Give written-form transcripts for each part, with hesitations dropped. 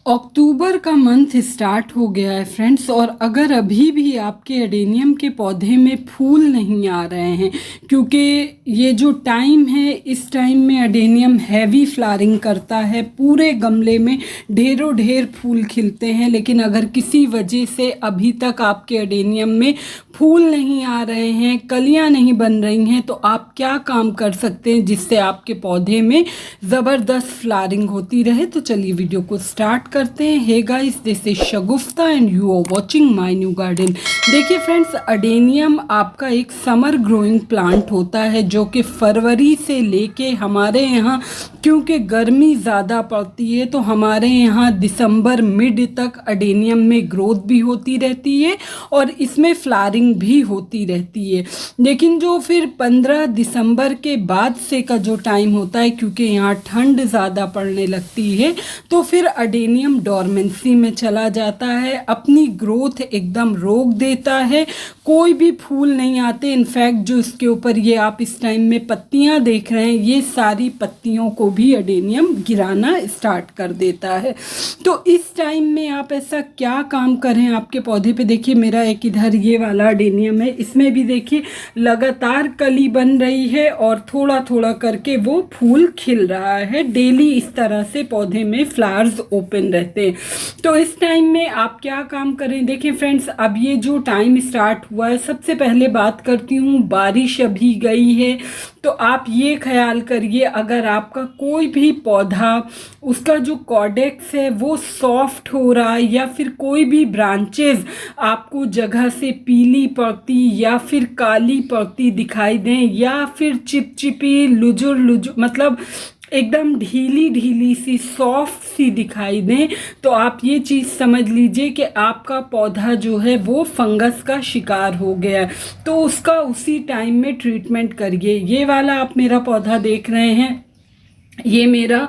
अक्टूबर का month start हो गया है फ्रेंड्स। और अगर अभी भी आपके एडेनियम के पौधे में फूल नहीं आ रहे हैं, क्योंकि ये जो टाइम है इस टाइम में एडेनियम हैवी फ्लावरिंग करता है, पूरे गमले में ढेरों ढेर फूल खिलते हैं, लेकिन अगर किसी वजह से अभी तक आपके एडेनियम में फूल नहीं आ रहे हैं, कलियां नहीं बन रही हैं, तो आप क्या काम कर सकते हैं जिससे आपके पौधे में ज़बरदस्त फ्लावरिंग होती रहे। तो चलिए वीडियो को स्टार्ट करते हैं। Hey guys, this is Shagufta and you are watching my new garden. देखिए फ्रेंड्स, एडेनियम आपका एक समर ग्रोइंग प्लांट होता है जो कि फरवरी से लेके हमारे यहाँ, क्योंकि गर्मी ज़्यादा पड़ती है तो हमारे यहाँ दिसंबर मिड तक एडेनियम में ग्रोथ भी होती रहती है और इसमें फ्लावरिंग भी होती रहती है। लेकिन जो फिर 15 दिसंबर के बाद से का जो टाइम होता है, क्योंकि यहाँ ठंड ज़्यादा पड़ने लगती है, तो फिर एडेनियम डोरमेंसी में चला जाता है, अपनी ग्रोथ एकदम रोक देता है, कोई भी फूल नहीं आते। इनफैक्ट जो इसके ऊपर ये आप इस टाइम में पत्तियां देख रहे हैं, ये सारी पत्तियों को भी एडेनियम गिराना स्टार्ट कर देता है। तो इस टाइम में आप ऐसा क्या काम करें आपके पौधे पे। देखिए मेरा एक इधर ये वाला एडेनियम है, इसमें भी देखिए लगातार कली बन रही है और थोड़ा थोड़ा करके वो फूल खिल रहा है। डेली इस तरह से पौधे में फ्लावर्स ओपन रहते हैं। तो इस टाइम में आप क्या काम करें। देखिए फ्रेंड्स, अब ये जो टाइम स्टार्ट हुआ है, सबसे पहले बात करती हूँ, बारिश अभी गई है तो आप ये ख्याल करिए, अगर आपका कोई भी पौधा उसका जो कॉर्डेक्स है वो सॉफ्ट हो रहा है, या फिर कोई भी ब्रांचेस आपको जगह से पीली पड़ती या फिर काली पड़ती दिखाई दें, या फिर चिपचिपी लुजुर मतलब एकदम ढीली ढीली सी सॉफ्ट सी दिखाई दें, तो आप ये चीज़ समझ लीजिए कि आपका पौधा जो है वो फंगस का शिकार हो गया है। तो उसका उसी टाइम में ट्रीटमेंट करिए। ये वाला आप मेरा पौधा देख रहे हैं, ये मेरा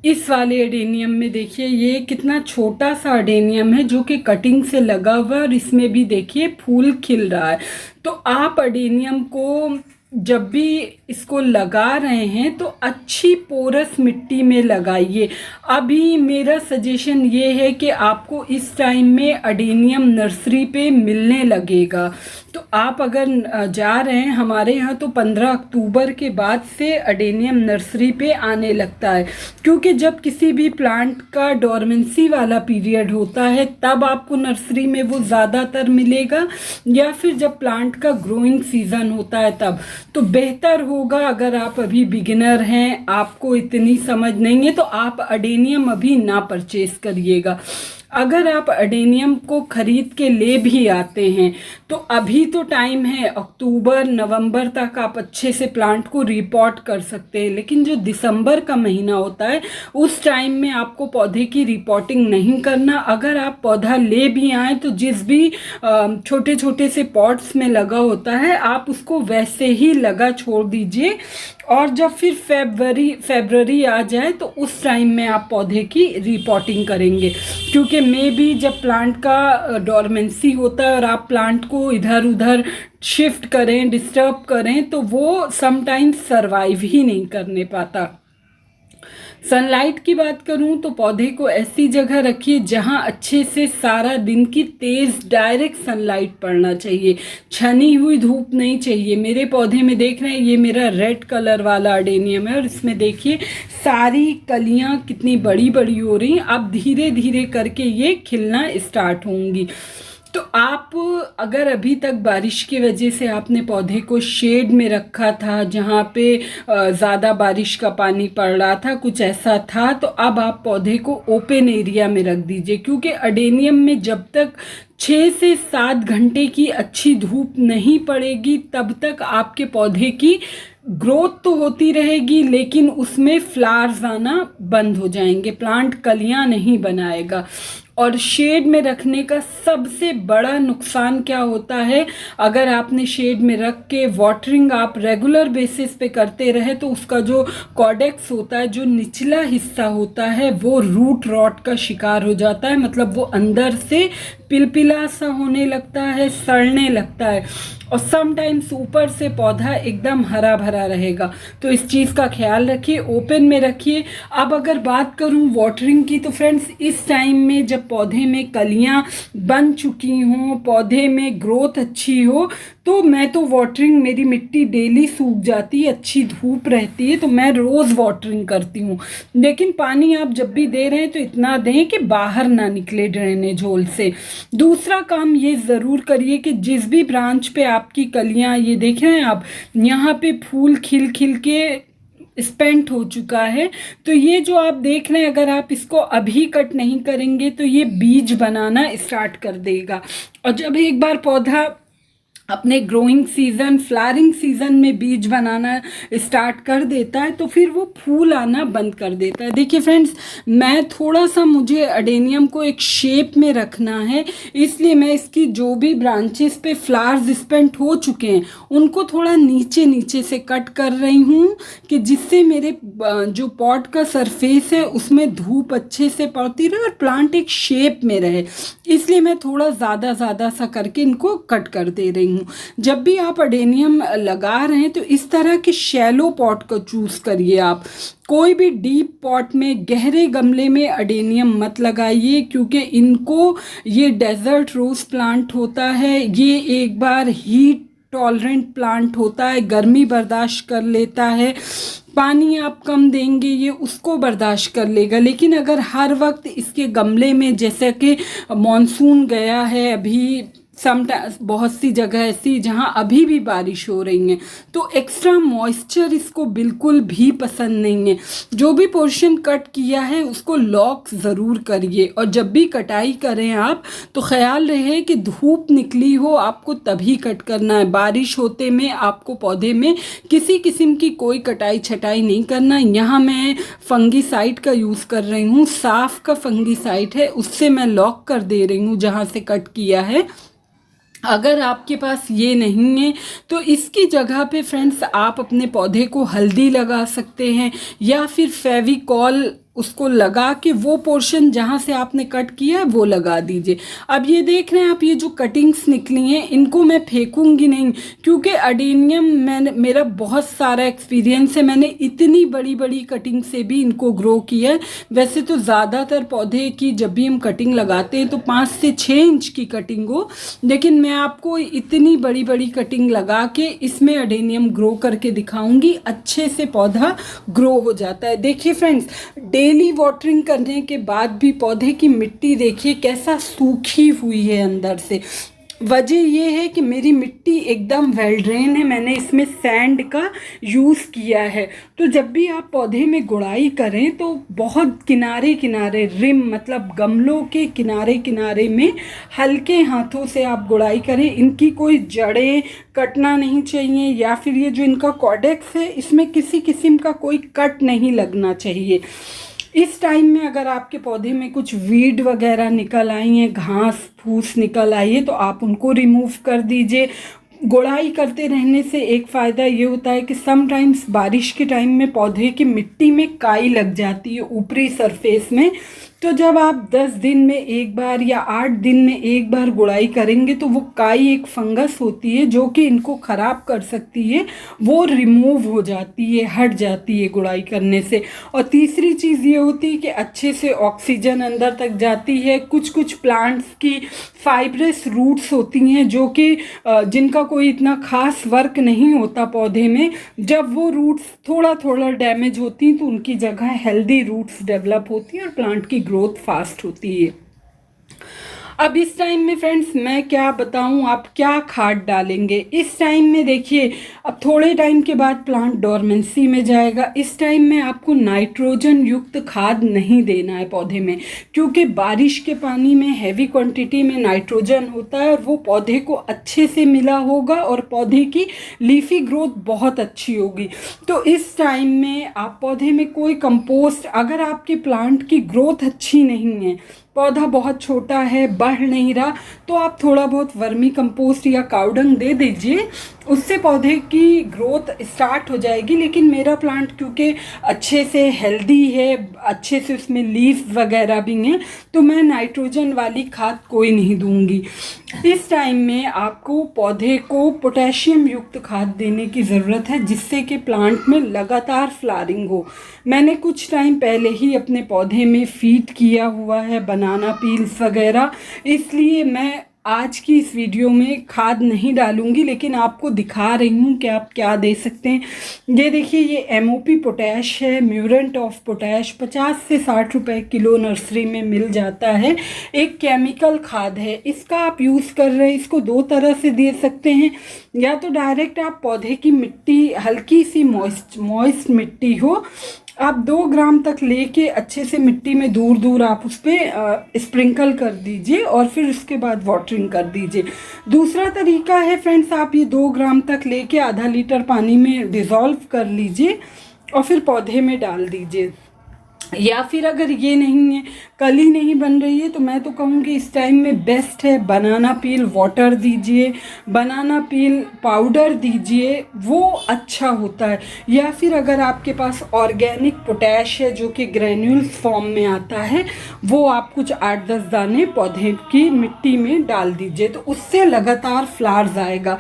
इस वाले एडेनियम में देखिए ये कितना छोटा सा एडेनियम है जो कि कटिंग से लगा हुआ है और इसमें भी देखिए फूल खिल रहा है। तो आप एडेनियम को जब भी इसको लगा रहे हैं तो अच्छी पोरस मिट्टी में लगाइए। अभी मेरा सजेशन ये है कि आपको इस टाइम में एडेनियम नर्सरी पे मिलने लगेगा। तो आप अगर जा रहे हैं, हमारे यहाँ तो 15 अक्टूबर के बाद से एडेनियम नर्सरी पे आने लगता है, क्योंकि जब किसी भी प्लांट का डोरमेंसी वाला पीरियड होता है तब आपको नर्सरी में वो ज़्यादातर मिलेगा, या फिर जब प्लांट का ग्रोइंग सीज़न होता है तब। तो बेहतर होगा, अगर आप अभी बिगिनर हैं, आपको इतनी समझ नहीं है, तो आप एडेनियम अभी ना परचेस करिएगा। अगर आप एडेनियम को खरीद के ले भी आते हैं तो अभी तो टाइम है, अक्टूबर नवंबर तक आप अच्छे से प्लांट को रिपोर्ट कर सकते हैं। लेकिन जो दिसंबर का महीना होता है उस टाइम में आपको पौधे की रिपोर्टिंग नहीं करना। अगर आप पौधा ले भी आए तो जिस भी छोटे छोटे से पॉट्स में लगा होता है आप उसको वैसे ही लगा छोड़ दीजिए, और जब फिर फरवरी आ जाए तो उस टाइम में आप पौधे की रिपोर्टिंग करेंगे। क्योंकि मे बी जब प्लांट का डोरमेंसी होता है और आप प्लांट को इधर उधर शिफ्ट करें, डिस्टर्ब करें, तो वो समटाइम्स सरवाइव ही नहीं करने पाता। सनलाइट की बात करूं तो पौधे को ऐसी जगह रखिए जहां अच्छे से सारा दिन की तेज़ डायरेक्ट सनलाइट पड़ना चाहिए, छनी हुई धूप नहीं चाहिए। मेरे पौधे में देख रहे हैं, ये मेरा रेड कलर वाला एडेनियम है और इसमें देखिए सारी कलियां कितनी बड़ी बड़ी हो रही हैं। अब धीरे धीरे करके ये खिलना स्टार्ट होंगी। तो आप अगर अभी तक बारिश की वजह से आपने पौधे को शेड में रखा था, जहाँ पे ज़्यादा बारिश का पानी पड़ रहा था, कुछ ऐसा था, तो अब आप पौधे को ओपन एरिया में रख दीजिए। क्योंकि एडेनियम में जब तक 6 से 7 घंटे की अच्छी धूप नहीं पड़ेगी तब तक आपके पौधे की ग्रोथ तो होती रहेगी, लेकिन उसमें फ्लावर्स आना बंद हो जाएंगे, प्लांट कलियां नहीं बनाएगा। और शेड में रखने का सबसे बड़ा नुकसान क्या होता है, अगर आपने शेड में रख के वाटरिंग आप रेगुलर बेसिस पे करते रहे तो उसका जो कॉडेक्स होता है, जो निचला हिस्सा होता है, वो रूट रॉट का शिकार हो जाता है। मतलब वो अंदर से पिलपिला सा होने लगता है, सड़ने लगता है, और समटाइम्स ऊपर से पौधा एकदम हरा भरा रहेगा। तो इस चीज़ का ख्याल रखिए, ओपन में रखिए। अब अगर बात करूं वाटरिंग की, तो फ्रेंड्स इस टाइम में जब पौधे में कलियां बन चुकी हों, पौधे में ग्रोथ अच्छी हो, तो मैं तो वाटरिंग, मेरी मिट्टी डेली सूख जाती है, अच्छी धूप रहती है, तो मैं रोज़ वाटरिंग करती हूँ। लेकिन पानी आप जब भी दे रहे हैं तो इतना दें कि बाहर ना निकले ड्रेनेज होल से। दूसरा काम ये ज़रूर करिए कि जिस भी ब्रांच पे आपकी कलियां, ये देख रहे हैं आप, यहाँ पे फूल खिल खिल के स्पेंट हो चुका है, तो ये जो आप देख रहे हैं, अगर आप इसको अभी कट नहीं करेंगे तो ये बीज बनाना स्टार्ट कर देगा। और जब एक बार पौधा अपने ग्रोइंग सीजन, फ्लावरिंग सीजन में बीज बनाना स्टार्ट कर देता है तो फिर वो फूल आना बंद कर देता है। देखिए फ्रेंड्स, मैं थोड़ा सा, मुझे अडेनियम को एक शेप में रखना है, इसलिए मैं इसकी जो भी ब्रांचेस पे फ्लावर्स स्पेंट हो चुके हैं उनको थोड़ा नीचे नीचे से कट कर रही हूँ, कि जिससे मेरे जो पॉट का सरफेस है उसमें धूप अच्छे से पड़ती रहे और प्लांट एक शेप में रहे। इसलिए मैं थोड़ा ज़्यादा सा करके इनको कट कर दे रही हूँ। जब भी आप अडेनियम लगा रहे हैं तो इस तरह के शैलो पॉट को चूज करिए। आप कोई भी डीप पॉट में, गहरे गमले में अडेनियम मत लगाइए, क्योंकि इनको, ये डेजर्ट रोज प्लांट होता है, ये एक बार हीट टॉलरेंट प्लांट होता है, गर्मी बर्दाश्त कर लेता है, पानी आप कम देंगे ये उसको बर्दाश्त कर लेगा। लेकिन अगर हर वक्त इसके गमले में, जैसे कि मॉनसून गया है अभी, बहुत सी जगह ऐसी जहाँ अभी भी बारिश हो रही है, तो एक्स्ट्रा मॉइस्चर इसको बिल्कुल भी पसंद नहीं है। जो भी पोर्शन कट किया है उसको लॉक ज़रूर करिए, और जब भी कटाई करें आप तो ख्याल रहे कि धूप निकली हो, आपको तभी कट करना है। बारिश होते में आपको पौधे में किसी किस्म की कोई कटाई छटाई नहीं करना। यहाँ मैं फंगीसाइड का यूज़ कर रही हूँ, साफ का फंगीसाइड है, उससे मैं लॉक कर दे रही हूँ जहाँ से कट किया है। अगर आपके पास ये नहीं है तो इसकी जगह पे फ्रेंड्स आप अपने पौधे को हल्दी लगा सकते हैं, या फिर फेविकॉल उसको लगा के वो पोर्शन जहाँ से आपने कट किया है वो लगा दीजिए। अब ये देख रहे हैं आप, ये जो कटिंग्स निकली हैं इनको मैं फेंकूंगी नहीं, क्योंकि अडेनियम, मेरा बहुत सारा एक्सपीरियंस है, मैंने इतनी बड़ी बड़ी कटिंग से भी इनको ग्रो किया है। वैसे तो ज़्यादातर पौधे की जब भी हम कटिंग लगाते हैं तो 5 से 6 इंच की कटिंग हो, लेकिन मैं आपको इतनी बड़ी बड़ी कटिंग लगा के इसमें अडेनियम ग्रो करके दिखाऊंगी। अच्छे से पौधा ग्रो हो जाता है। देखिए फ्रेंड्स, डेली वाटरिंग करने के बाद भी पौधे की मिट्टी देखिए कैसा सूखी हुई है अंदर से। वजह ये है कि मेरी मिट्टी एकदम वेल ड्रेन है, मैंने इसमें सैंड का यूज़ किया है। तो जब भी आप पौधे में गुड़ाई करें तो बहुत किनारे किनारे, रिम मतलब गमलों के किनारे किनारे में हल्के हाथों से आप गुड़ाई करें। इनकी कोई जड़ें कटना नहीं चाहिए, या फिर ये जो इनका कॉडेक्स है इसमें किसी किस्म का कोई कट नहीं लगना चाहिए। इस टाइम में अगर आपके पौधे में कुछ वीड वगैरह निकल आई हैं, घास फूस निकल आई है, तो आप उनको रिमूव कर दीजिए। गुड़ाई करते रहने से एक फ़ायदा ये होता है कि समटाइम्स बारिश के टाइम में पौधे की मिट्टी में काई लग जाती है ऊपरी सरफेस में, तो जब आप 10 दिन में एक बार या 8 दिन में एक बार गुड़ाई करेंगे तो वो काई, एक फंगस होती है जो कि इनको ख़राब कर सकती है, वो रिमूव हो जाती है, हट जाती है गुड़ाई करने से। और तीसरी चीज़ ये होती है कि अच्छे से ऑक्सीजन अंदर तक जाती है। कुछ कुछ प्लांट्स की फाइब्रस रूट्स होती हैं जो कि जिनका कोई इतना खास वर्क नहीं होता पौधे में, जब वो रूट्स थोड़ा थोड़ा डैमेज होती हैं तो उनकी जगह हेल्दी रूट्स डेवलप होती हैं और प्लांट की ग्रोथ फास्ट होती है। अब इस टाइम में फ्रेंड्स मैं क्या बताऊं, आप क्या खाद डालेंगे इस टाइम में। देखिए, अब थोड़े टाइम के बाद प्लांट डोरमेंसी में जाएगा। इस टाइम में आपको नाइट्रोजन युक्त खाद नहीं देना है पौधे में, क्योंकि बारिश के पानी में हैवी क्वांटिटी में नाइट्रोजन होता है और वो पौधे को अच्छे से मिला होगा और पौधे की लीफी ग्रोथ बहुत अच्छी होगी। तो इस टाइम में आप पौधे में कोई कंपोस्ट, अगर आपके प्लांट की ग्रोथ अच्छी नहीं है, पौधा बहुत छोटा है, बढ़ नहीं रहा, तो आप थोड़ा बहुत वर्मी कंपोस्ट या काउडंग दे दीजिए, उससे पौधे की ग्रोथ स्टार्ट हो जाएगी। लेकिन मेरा प्लांट क्योंकि अच्छे से हेल्दी है, अच्छे से उसमें लीव्स वगैरह भी हैं, तो मैं नाइट्रोजन वाली खाद कोई नहीं दूंगी। इस टाइम में आपको पौधे को पोटेशियम युक्त खाद देने की ज़रूरत है, जिससे कि प्लांट में लगातार फ्लावरिंग हो। मैंने कुछ टाइम पहले ही अपने पौधे में फीड किया हुआ है बनाना पील्स वगैरह, इसलिए मैं आज की इस वीडियो में खाद नहीं डालूंगी, लेकिन आपको दिखा रही हूँ कि आप क्या दे सकते हैं। ये देखिए, ये MOP पोटैश है, म्यूरेंट ऑफ पोटैश, 50 से 60 रुपए किलो नर्सरी में मिल जाता है। एक केमिकल खाद है, इसका आप यूज़ कर रहे हैं, इसको दो तरह से दे सकते हैं। या तो डायरेक्ट आप पौधे की मिट्टी, हल्की सी मॉइस्ट मिट्टी हो, आप 2 ग्राम तक लेके अच्छे से मिट्टी में दूर दूर आप उस पर स्प्रिंकल कर दीजिए और फिर उसके बाद वाटरिंग कर दीजिए। दूसरा तरीका है फ्रेंड्स, आप ये 2 ग्राम तक लेके आधा लीटर पानी में डिज़ोल्व कर लीजिए और फिर पौधे में डाल दीजिए। या फिर अगर ये नहीं है, कली नहीं बन रही है, तो मैं तो कहूँगी इस टाइम में बेस्ट है बनाना पील वाटर दीजिए, बनाना पील पाउडर दीजिए, वो अच्छा होता है। या फिर अगर आपके पास ऑर्गेनिक पोटैश है जो कि ग्रैन्यूल्स फॉर्म में आता है, वो आप कुछ 8-10 दाने पौधे की मिट्टी में डाल दीजिए, तो उससे लगातार फ्लावर्स आएगा।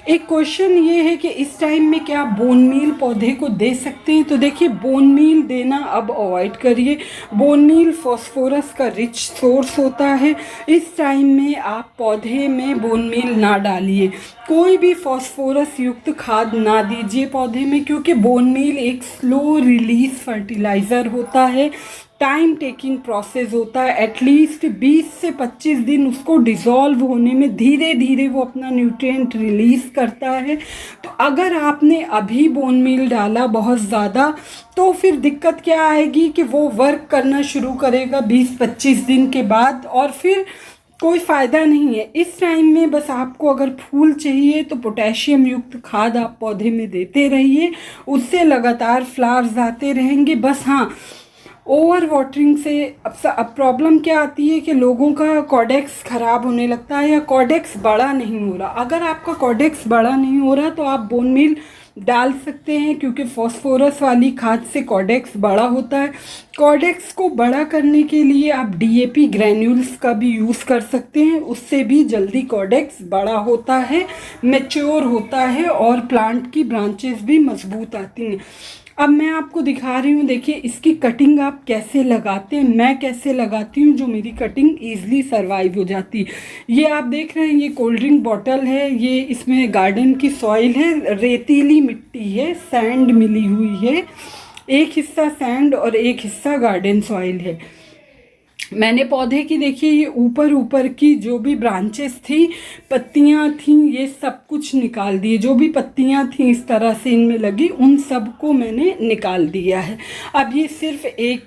एक क्वेश्चन ये है कि इस टाइम में क्या बोन मील पौधे को दे सकते हैं? तो देखिए, बोन मील देना अब अवॉइड करिए। बोन मील फॉस्फोरस का रिच सोर्स होता है। इस टाइम में आप पौधे में बोन मील ना डालिए, कोई भी फॉस्फोरस युक्त खाद ना दीजिए पौधे में, क्योंकि बोन मील एक स्लो रिलीज फर्टिलाइज़र होता है, टाइम टेकिंग प्रोसेस होता है। एटलीस्ट 20 से 25 दिन उसको डिज़ोल्व होने में, धीरे धीरे वो अपना न्यूट्रिएंट रिलीज़ करता है। तो अगर आपने अभी बोन मील डाला बहुत ज़्यादा, तो फिर दिक्कत क्या आएगी कि वो वर्क करना शुरू करेगा 20-25 दिन के बाद, और फिर कोई फ़ायदा नहीं है। इस टाइम में बस आपको अगर फूल चाहिए तो पोटेशियम युक्त खाद आप पौधे में देते रहिए, उससे लगातार फ्लावर्स आते रहेंगे। बस हाँ, ओवर वाटरिंग से अब प्रॉब्लम क्या आती है कि लोगों का कॉडेक्स ख़राब होने लगता है या कॉडेक्स बड़ा नहीं हो रहा। अगर आपका कॉडेक्स बड़ा नहीं हो रहा तो आप बोन मील डाल सकते हैं, क्योंकि फॉस्फोरस वाली खाद से कॉडेक्स बड़ा होता है। कॉडेक्स को बड़ा करने के लिए आप DAP ग्रैन्यूल्स का भी यूज़ कर सकते हैं, उससे भी जल्दी कॉडेक्स बड़ा होता है, मैच्योर होता है और प्लांट की ब्रांचेस भी मजबूत आती हैं। अब मैं आपको दिखा रही हूँ, देखिए इसकी कटिंग आप कैसे लगाते हैं, मैं कैसे लगाती हूँ, जो मेरी कटिंग ईज़िली सरवाइव हो जाती है। ये आप देख रहे हैं, ये कोल्ड ड्रिंक बॉटल है, ये इसमें गार्डन की सॉइल है, रेतीली मिट्टी है, सैंड मिली हुई है, एक हिस्सा सैंड और एक हिस्सा गार्डन सॉइल है। मैंने पौधे की देखिए ये ऊपर की जो भी ब्रांचेस थी, पत्तियां थी, ये सब कुछ निकाल दिए। जो भी पत्तियां थी इस तरह से इनमें लगी, उन सब को मैंने निकाल दिया है। अब ये सिर्फ एक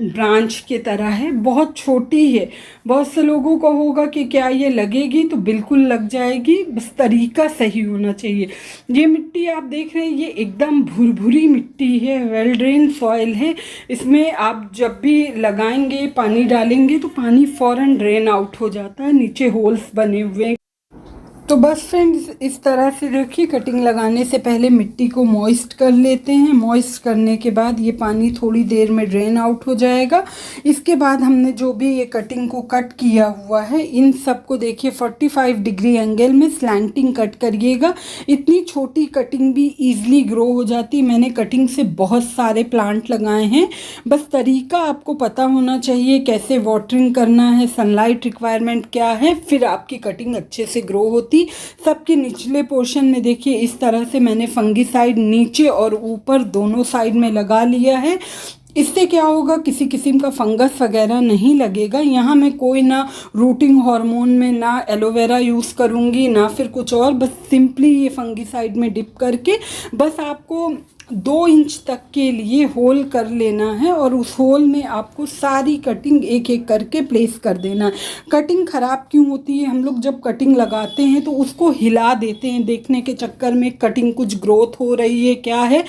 ब्रांच की तरह है, बहुत छोटी है। बहुत से लोगों को होगा कि क्या ये लगेगी, तो बिल्कुल लग जाएगी, बस तरीका सही होना चाहिए। ये मिट्टी आप देख रहे हैं, ये एकदम भुरभुरी मिट्टी है, वेल ड्रेन सॉइल है। इसमें आप जब भी लगाएंगे, पानी डालेंगे, तो पानी फ़ौरन ड्रेन आउट हो जाता है, नीचे होल्स बने हुए हैं। तो बस फ्रेंड्स, इस तरह से देखिए, कटिंग लगाने से पहले मिट्टी को मॉइस्ट कर लेते हैं। मॉइस्ट करने के बाद ये पानी थोड़ी देर में ड्रेन आउट हो जाएगा। इसके बाद हमने जो भी ये कटिंग को कट किया हुआ है, इन सब को देखिए 45 डिग्री एंगल में स्लैंटिंग कट करिएगा। इतनी छोटी कटिंग भी ईजिली ग्रो हो जाती। मैंने कटिंग से बहुत सारे प्लांट लगाए हैं, बस तरीका आपको पता होना चाहिए, कैसे वाटरिंग करना है, सनलाइट रिक्वायरमेंट क्या है, फिर आपकी कटिंग अच्छे से ग्रो होती। सबके निचले पोर्शन में देखिए इस तरह से मैंने फंगीसाइड नीचे और ऊपर दोनों साइड में लगा लिया है। इससे क्या होगा, किसी किस्म का फंगस वगैरह नहीं लगेगा। यहाँ मैं कोई ना रूटिंग हार्मोन में, ना एलोवेरा यूज़ करूँगी, ना फिर कुछ और, बस सिंपली ये फंगीसाइड में डिप करके बस आपको 2 इंच तक के लिए होल कर लेना है, और उस होल में आपको सारी कटिंग एक एक करके प्लेस कर देना है। कटिंग ख़राब क्यों होती है, हम लोग जब कटिंग लगाते हैं तो उसको हिला देते हैं, देखने के चक्कर में कटिंग कुछ ग्रोथ हो रही है क्या है।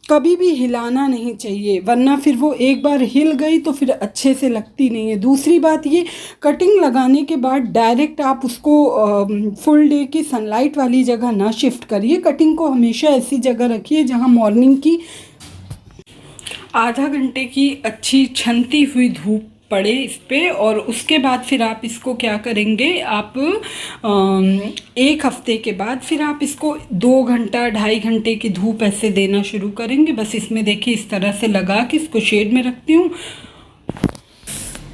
कभी भी हिलाना नहीं चाहिए, वरना फिर वो एक बार हिल गई तो फिर अच्छे से लगती नहीं है। दूसरी बात ये, कटिंग लगाने के बाद डायरेक्ट आप उसको फुल डे की सनलाइट वाली जगह ना शिफ्ट करिए। कटिंग को हमेशा ऐसी जगह रखिए जहाँ मॉर्निंग की आधा घंटे की अच्छी छनती हुई धूप पड़े इस पे। और उसके बाद फिर आप इसको क्या करेंगे, आप 1 हफ्ते के बाद फिर आप इसको 2 घंटा 2.5 घंटे की धूप ऐसे देना शुरू करेंगे। बस इसमें देखिए इस तरह से लगा के इसको शेड में रखती हूँ।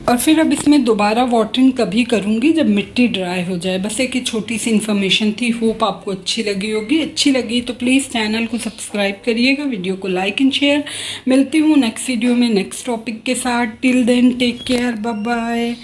और फिर अब इसमें दोबारा वाटरिंग कभी करूँगी जब मिट्टी ड्राई हो जाए। बस एक छोटी सी इन्फॉर्मेशन थी, होप आपको अच्छी लगी होगी। अच्छी लगी तो प्लीज़ चैनल को सब्सक्राइब करिएगा, वीडियो को लाइक एंड शेयर। मिलती हूँ नेक्स्ट वीडियो में नेक्स्ट टॉपिक के साथ। Till then take care, bye bye.